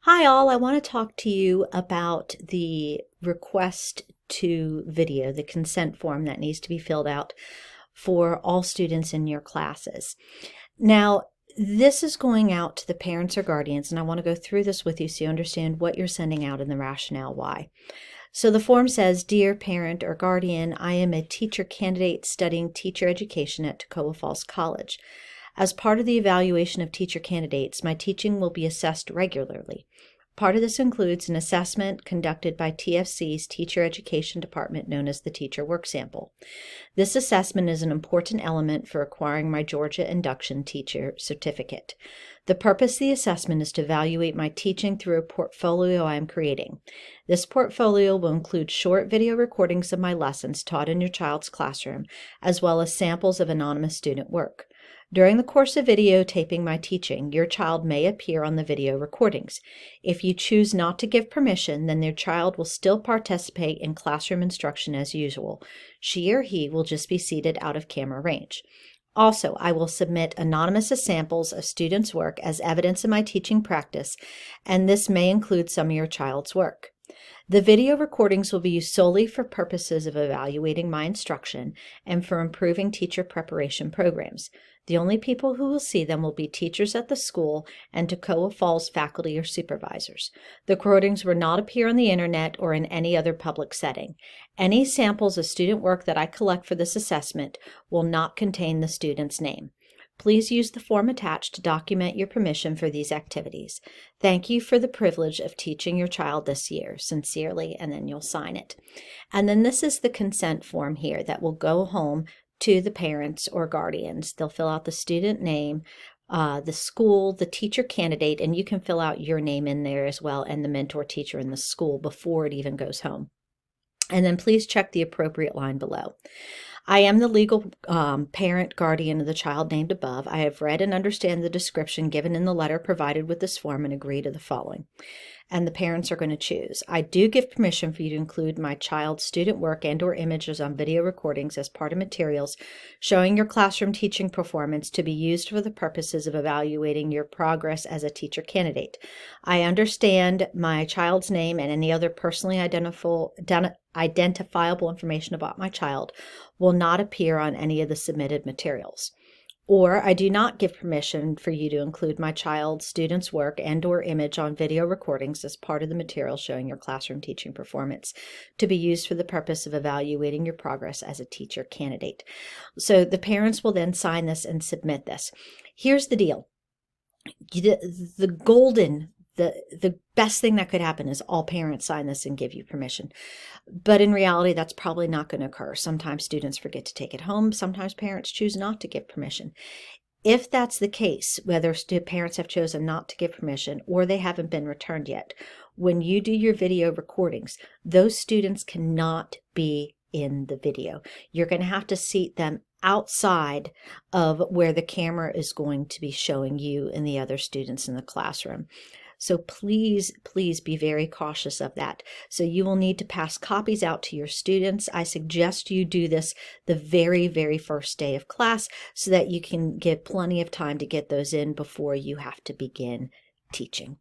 Hi all, I want to talk to you about the request to video, the consent form that needs to be filled out for all students in your classes. Now, this is going out to the parents or guardians, and I want to go through this with you so you understand what you're sending out and the rationale why. So the form says, "Dear parent or guardian, I am a teacher candidate studying teacher education at Toccoa Falls College. As part of the evaluation of teacher candidates, my teaching will be assessed regularly. Part of this includes an assessment conducted by TFC's Teacher Education Department known as the Teacher Work Sample. This assessment is an important element for acquiring my Georgia Induction Teacher Certificate. The purpose of the assessment is to evaluate my teaching through a portfolio I am creating. This portfolio will include short video recordings of my lessons taught in your child's classroom, as well as samples of anonymous student work. During the course of videotaping my teaching, your child may appear on the video recordings. If you choose not to give permission, then your child will still participate in classroom instruction as usual. She or he will just be seated out of camera range. Also, I will submit anonymous samples of students' work as evidence of my teaching practice, and this may include some of your child's work. The video recordings will be used solely for purposes of evaluating my instruction and for improving teacher preparation programs. The only people who will see them will be teachers at the school and Toccoa Falls faculty or supervisors. The recordings will not appear on the internet or in any other public setting. Any samples of student work that I collect for this assessment will not contain the student's name. Please use the form attached to document your permission for these activities. Thank you for the privilege of teaching your child this year. Sincerely," and then you'll sign it. And then this is the consent form here that will go home to the parents or guardians. They'll fill out the student name, the school, the teacher candidate, and you can fill out your name in there as well and the mentor teacher in the school before it even goes home. And then please check the appropriate line below. I am the legal parent guardian of the child named above. I have read and understand the description given in the letter provided with this form and agree to the following. And the parents are going to choose. I do give permission for you to include my child's student work and or images on video recordings as part of materials showing your classroom teaching performance to be used for the purposes of evaluating your progress as a teacher candidate. I understand my child's name and any other personally identifiable information about my child will not appear on any of the submitted materials. Or I do not give permission for you to include my child's student's work and or image on video recordings as part of the material showing your classroom teaching performance to be used for the purpose of evaluating your progress as a teacher candidate. So the parents will then sign this and submit this. Here's the deal. The best thing that could happen is all parents sign this and give you permission. But in reality, that's probably not going to occur. Sometimes students forget to take it home. Sometimes parents choose not to give permission. If that's the case, whether parents have chosen not to give permission or they haven't been returned yet, when you do your video recordings, those students cannot be in the video. You're going to have to seat them outside of where the camera is going to be showing you and the other students in the classroom. So please, please be very cautious of that. So you will need to pass copies out to your students. I suggest you do this the very, very first day of class so that you can give plenty of time to get those in before you have to begin teaching.